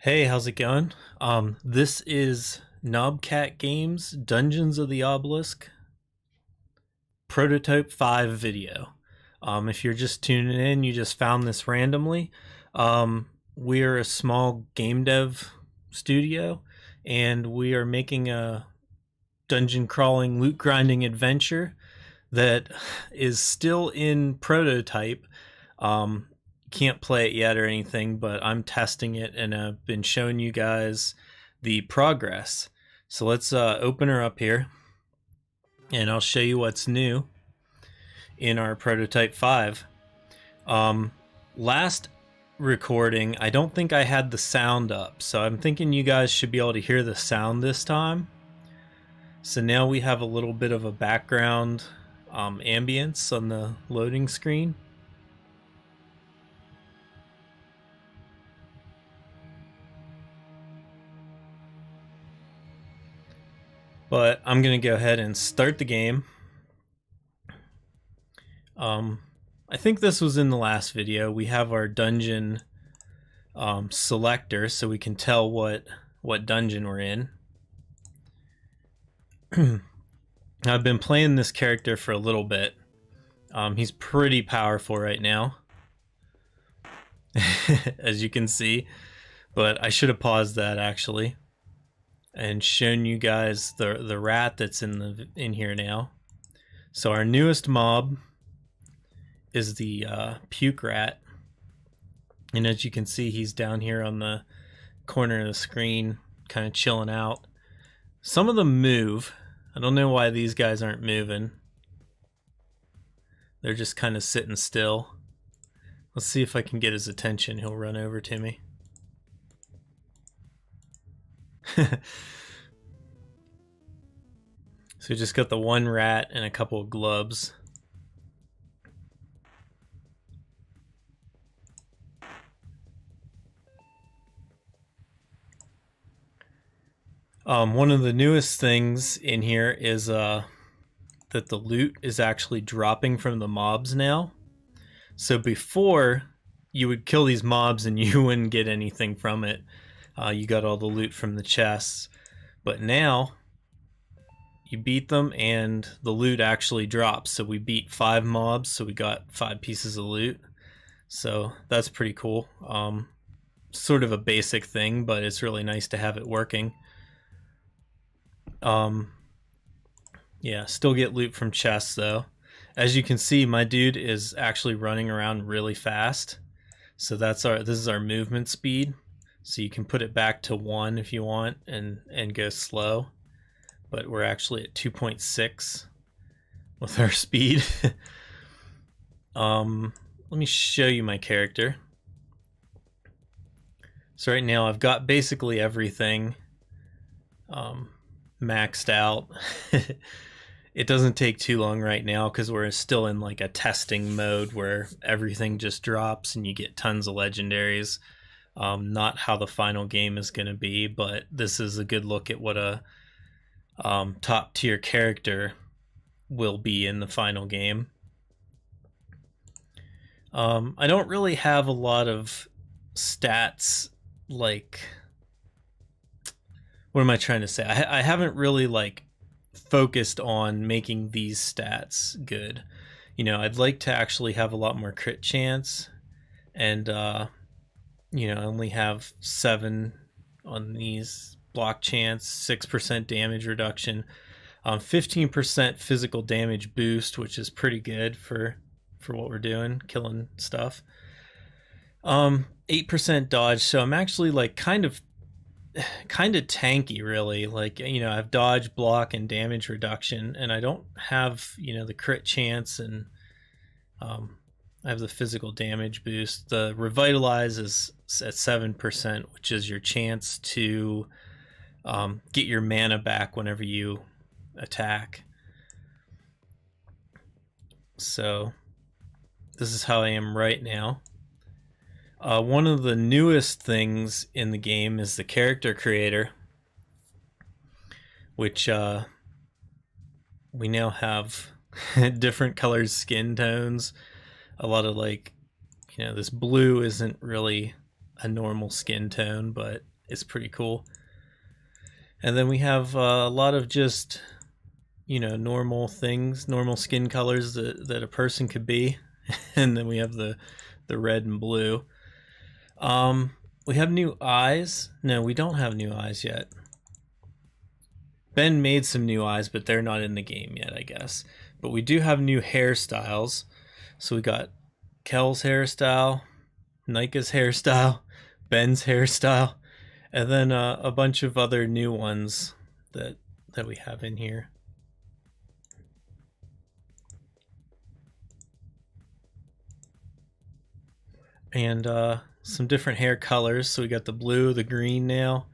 Hey, how's it going? This is Knobcat Games Dungeons of the Obelisk Prototype 5 video. If you're just tuning in, you just found this randomly. We're a small game dev studio, and we are making a dungeon crawling, loot grinding adventure that is still in prototype. Can't play it yet or anything, but I'm testing it and I've been showing you guys the progress. So let's open her up here and I'll show you what's new in our prototype 5. Last recording, I don't think I had the sound up, so I'm thinking you guys should be able to hear the sound this time. So now we have a little bit of a background ambience on the loading screen. But I'm going to go ahead and start the game. I think this was in the last video. We have our dungeon selector so we can tell what dungeon we're in. I've been playing this character for a little bit. He's pretty powerful right now, as you can see. But I should have paused that actually and shown you guys the rat that's in here now. So our newest mob is the puke rat, and as you can see, he's down here on the corner of the screen, kind of chilling out. Some of them move. I don't know why these guys aren't moving. They're just kind of sitting still. Let's see if I can get his attention. He'll run over to me. So we just got the one rat and a couple of glubs. One of the newest things in here is that the loot is actually dropping from the mobs now. So before, you would kill these mobs and you wouldn't get anything from it. You got all the loot from the chests. But now, you beat them and the loot actually drops. So we beat 5 mobs, so we got 5 pieces of loot. So that's pretty cool. Sort of a basic thing, but it's really nice to have it working. Yeah, still get loot from chests though. As you can see, my dude is actually running around really fast. So this is our movement speed. So you can put it back to 1 if you want and go slow. But we're actually at 2.6 with our speed. Let me show you my character. So right now I've got basically everything maxed out. It doesn't take too long right now because we're still in like a testing mode where everything just drops and you get tons of legendaries. Not how the final game is going to be, but this is a good look at what a top tier character will be in the final game. I don't really have a lot of stats, like, what am I trying to say? I haven't really like focused on making these stats good. You know, I'd like to actually have a lot more crit chance, and you know, I only have 7 on these. Block chance, 6% damage reduction, 15% physical damage boost, which is pretty good for what we're doing, killing stuff. 8% dodge, so I'm actually like kind of tanky, really. Like, you know, I have dodge, block, and damage reduction, and I don't have, you know, the crit chance, and I have the physical damage boost. The revitalize is at 7%, which is your chance to get your mana back whenever you attack. So this is how I am right now. One of the newest things in the game is the character creator, which we now have different colored skin tones. A lot of, like, you know, this blue isn't really a normal skin tone, but is pretty cool. And then we have a lot of just, normal things, normal skin colors that a person could be. And then we have the red and blue. We have new eyes. No, we don't have new eyes yet. Ben made some new eyes, but they're not in the game yet, I guess. But we do have new hairstyles. So we got Kel's hairstyle, Nika's hairstyle, Ben's hairstyle, and then a bunch of other new ones that we have in here. And some different hair colors. So we got the blue, the green now,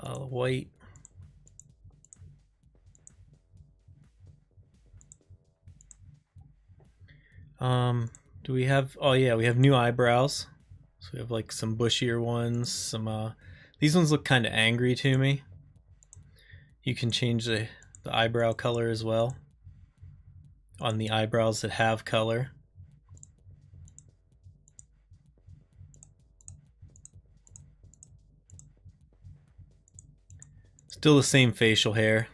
the white. Do we have? Oh yeah, we have new eyebrows. So we have like some bushier ones. Some these ones look kind of angry to me. You can change the eyebrow color as well on the eyebrows that have color. Still the same facial hair.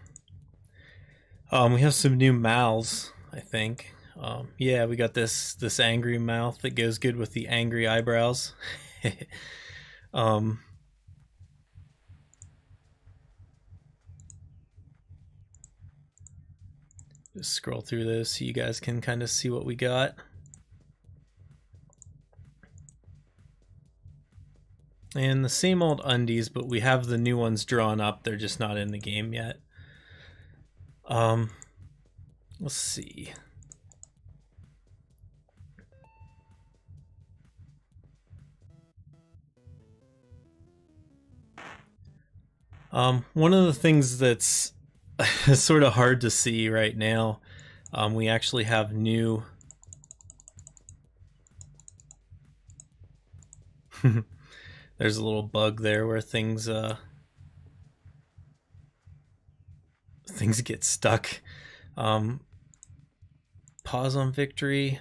We have some new mouths, I think. Yeah, we got this angry mouth that goes good with the angry eyebrows. Just scroll through those so you guys can kind of see what we got. And the same old undies, but we have the new ones drawn up. They're just not in the game yet. Let's see. One of the things that's sort of hard to see right now, we actually have new. There's a little bug there where things get stuck. Pause on victory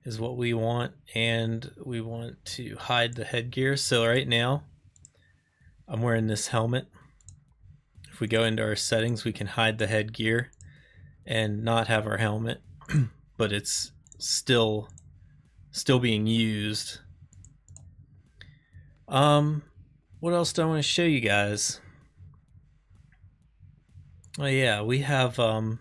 is what we want, and we want to hide the headgear. So right now I'm wearing this helmet. If we go into our settings, we can hide the headgear and not have our helmet, but it's still being used. What else do I want to show you guys? Oh yeah, we have what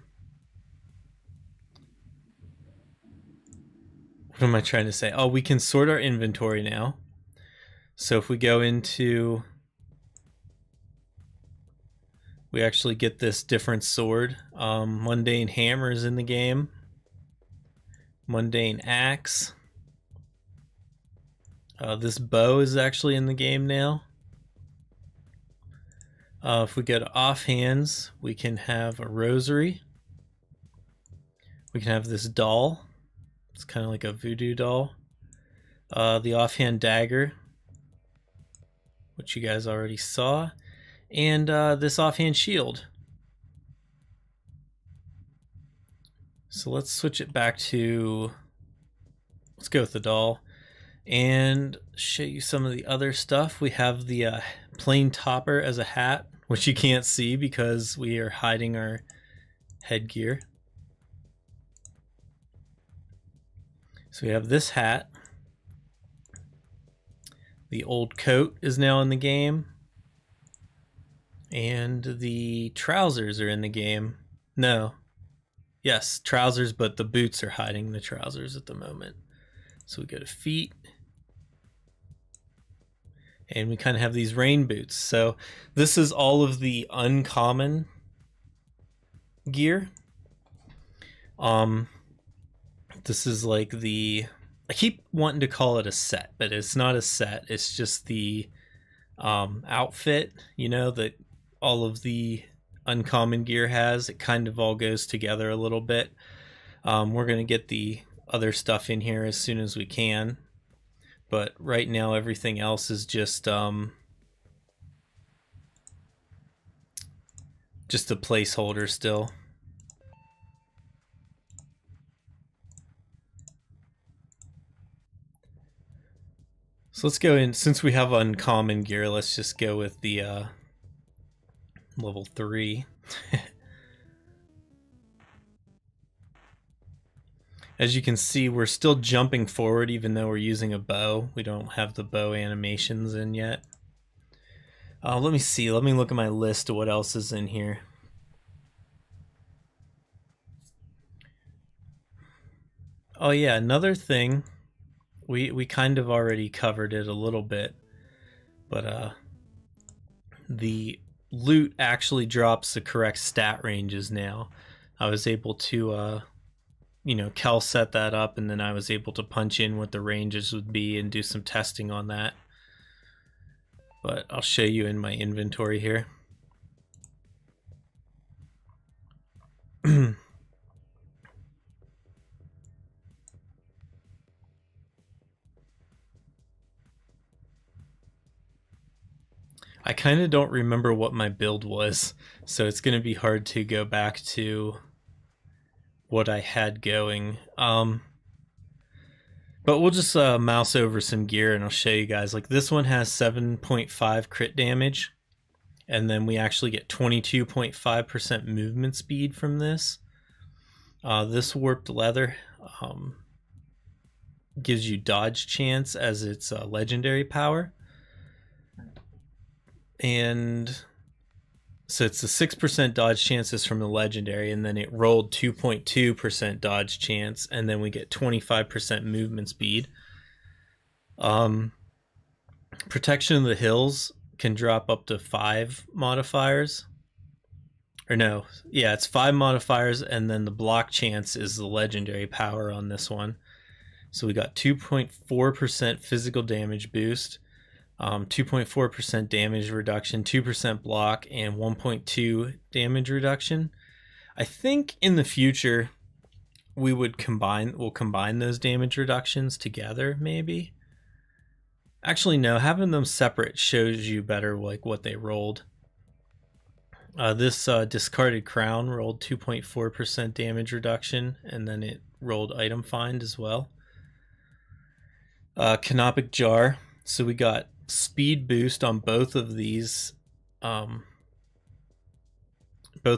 am I trying to say? Oh, we can sort our inventory now. So if we go into, we actually get this different sword. Mundane hammer is in the game. Mundane axe. This bow is actually in the game now. If we go to offhands, we can have a rosary. We can have this doll. It's kind of like a voodoo doll. The offhand dagger, which you guys already saw. And this offhand shield. So let's switch it back to, let's go with the doll and show you some of the other stuff. We have the plain topper as a hat, which you can't see because we are hiding our headgear. So we have this hat. The old coat is now in the game. And the trousers are in the game. No. Yes, trousers, but the boots are hiding the trousers at the moment. So we go to feet. And we kind of have these rain boots. So this is all of the uncommon gear. This is like I keep wanting to call it a set, but it's not a set. It's just the outfit, that all of the uncommon gear has. It kind of all goes together a little bit. We're going to get the other stuff in here as soon as we can. But right now everything else is just a placeholder still. So let's go in. Since we have uncommon gear, let's just go with the level 3. As you can see, we're still jumping forward even though we're using a bow. We don't have the bow animations in yet. Let me see. Let me look at my list of what else is in here. Oh yeah, another thing. We kind of already covered it a little bit, but the loot actually drops the correct stat ranges now. I was able to Kel set that up, and then I was able to punch in what the ranges would be and do some testing on that. But I'll show you in my inventory here. I kind of don't remember what my build was, so it's going to be hard to go back to what I had going. But we'll just mouse over some gear and I'll show you guys. Like this one has 7.5 crit damage, and then we actually get 22.5% movement speed from this. This warped leather gives you dodge chance as its legendary power. And so it's the 6% dodge chances from the legendary, and then it rolled 2.2% dodge chance, and then we get 25% movement speed. Protection of the hills can drop up to 5 modifiers. Or no, yeah, it's 5 modifiers, and then the block chance is the legendary power on this one. So we got 2.4% physical damage boost, 2.4% damage reduction, 2% block, and 1.2 damage reduction. I think in the future we'll combine those damage reductions together, maybe. Actually, no, having them separate shows you better like what they rolled. This discarded crown rolled 2.4% damage reduction, and then it rolled item find as well. Canopic jar. So we got speed boost on both of these. Both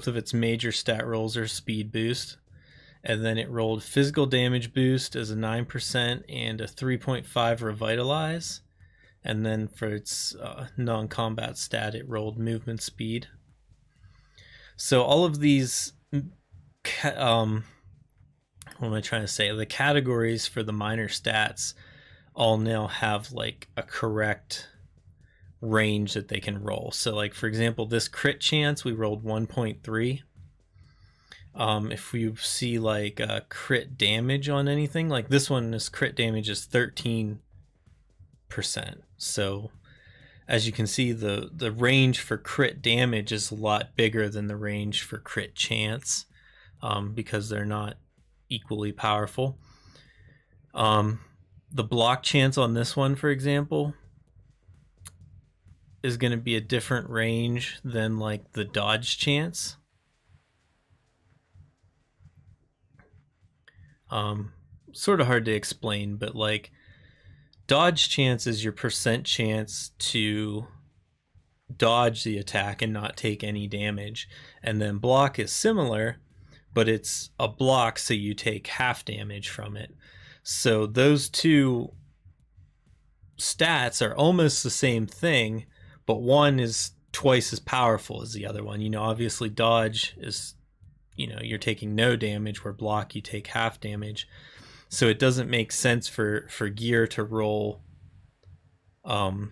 of its major stat rolls are speed boost. And then it rolled physical damage boost as a 9% and a 3.5 revitalize. And then for its non-combat stat, it rolled movement speed. So all of these, what am I trying to say? The categories for the minor stats all now have like a correct range that they can roll. So like, for example, this crit chance, we rolled 1.3. If we see like crit damage on anything, like this one, this crit damage is 13%. So as you can see, the range for crit damage is a lot bigger than the range for crit chance, because they're not equally powerful. The block chance on this one, for example, is going to be a different range than like the dodge chance. Sort of hard to explain, but like dodge chance is your percent chance to dodge the attack and not take any damage, and then block is similar, but it's a block, so you take half damage from it. So those two stats are almost the same thing, but one is twice as powerful as the other one. You know, obviously dodge is, you know, you're taking no damage, where block you take half damage. So it doesn't make sense for gear to roll the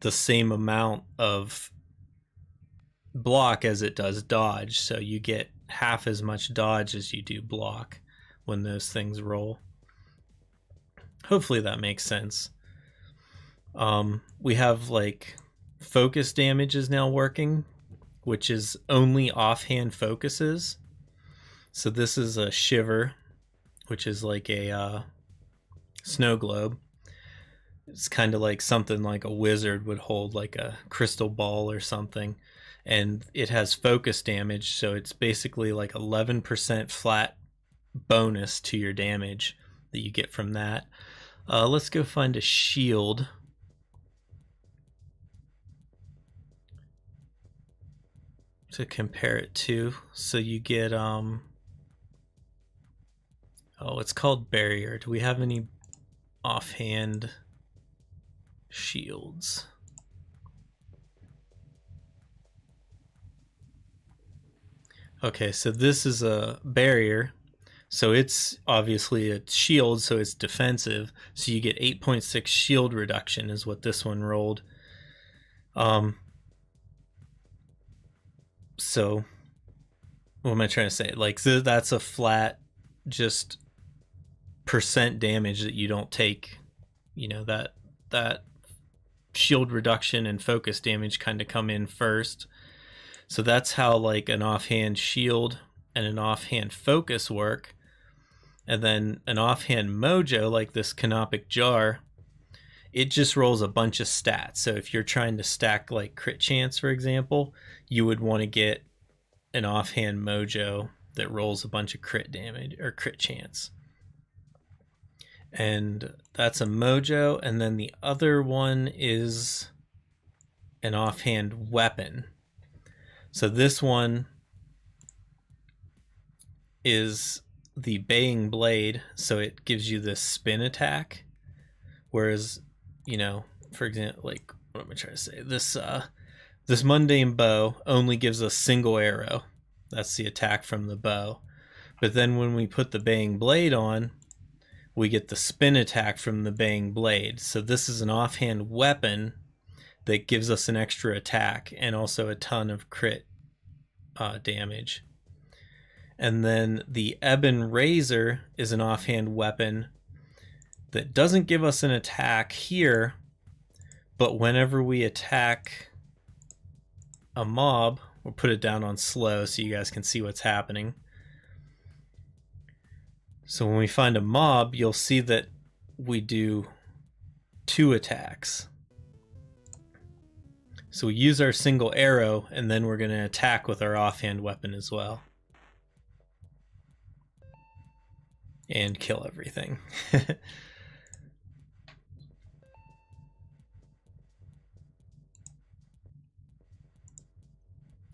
same amount of block as it does dodge. So you get half as much dodge as you do block when those things roll. Hopefully that makes sense. We have like focus damage is now working, which is only offhand focuses. So this is a shiver, which is like a snow globe. It's kind of like something like a wizard would hold, like a crystal ball or something. And it has focus damage, so it's basically like 11% flat bonus to your damage that you get from that. Let's go find a shield. To compare it to. So you get, oh, it's called barrier. Do we have any offhand shields? Okay, so this is a barrier. So it's obviously a shield, so it's defensive. So you get 8.6 shield reduction is what this one rolled. So what am I trying to say? Like, that's a flat just percent damage that you don't take. You know, that shield reduction and focus damage kind of come in first. So that's how like an offhand shield and an offhand focus work. And then an offhand mojo, like this canopic jar, it just rolls a bunch of stats. So if you're trying to stack like crit chance, for example, you would want to get an offhand mojo that rolls a bunch of crit damage or crit chance. And that's a mojo. And then the other one is an offhand weapon. So this one is the baying blade, so it gives you this spin attack. Whereas, you know, for example, like, what am I trying to say? This mundane bow only gives a single arrow. That's the attack from the bow. But then when we put the baying blade on, we get the spin attack from the baying blade. So this is an offhand weapon that gives us an extra attack and also a ton of crit damage. And then the ebon razor is an offhand weapon that doesn't give us an attack here, but whenever we attack a mob, we'll put it down on slow so you guys can see what's happening. So when we find a mob, you'll see that we do 2 attacks. So we use our single arrow, and then we're going to attack with our offhand weapon as well. And kill everything.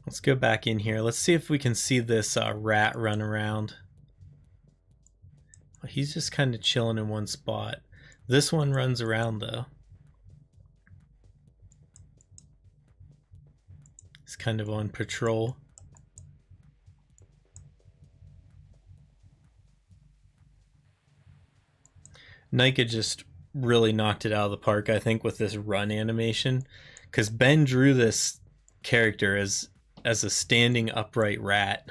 Let's go back in here. Let's see if we can see this rat run around. He's just kind of chilling in one spot. This one runs around though. He's kind of on patrol. Nika just really knocked it out of the park, I think, with this run animation. Because Ben drew this character as a standing upright rat.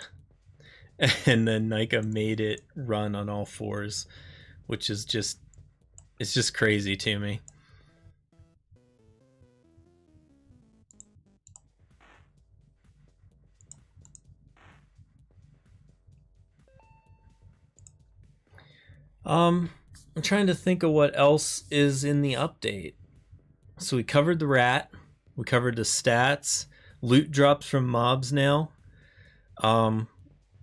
And then Nika made it run on all fours, which is just, it's just crazy to me. I'm trying to think of what else is in the update. So we covered the rat, we covered the stats, loot drops from mobs now.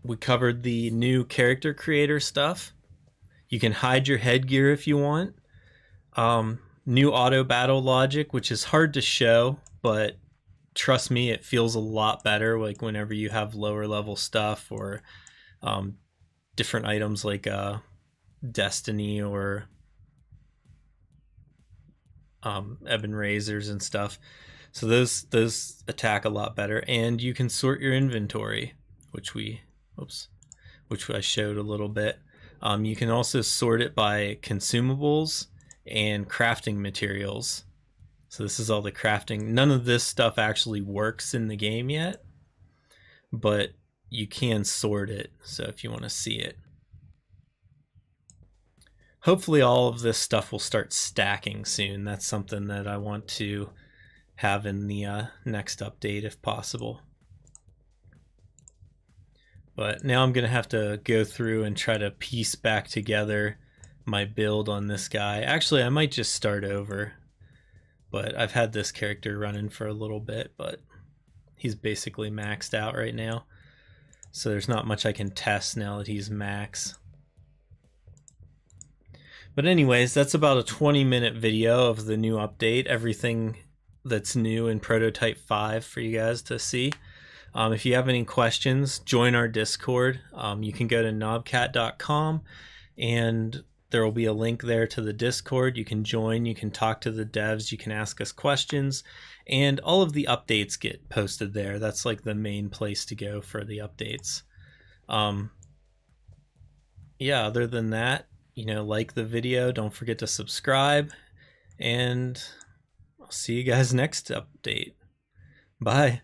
We covered the new character creator stuff. You can hide your headgear if you want. New auto battle logic, which is hard to show, but trust me, it feels a lot better. Like whenever you have lower level stuff or different items like Destiny or ebon razors and stuff. So those attack a lot better, and you can sort your inventory, which I showed a little bit. You can also sort it by consumables and crafting materials. So this is all the crafting. None of this stuff actually works in the game yet, but you can sort it. So if you want to see it, hopefully all of this stuff will start stacking soon. That's something that I want to have in the next update if possible. But now I'm going to have to go through and try to piece back together my build on this guy. Actually, I might just start over. But I've had this character running for a little bit, but he's basically maxed out right now. So there's not much I can test now that he's max. But anyways, that's about a 20-minute video of the new update, everything that's new in Prototype 5 for you guys to see. If you have any questions, join our Discord. You can go to knobcat.com and there will be a link there to the Discord. You can join, you can talk to the devs, you can ask us questions, and all of the updates get posted there. That's like the main place to go for the updates. Yeah, other than that, like the video, don't forget to subscribe, and I'll see you guys next update. Bye.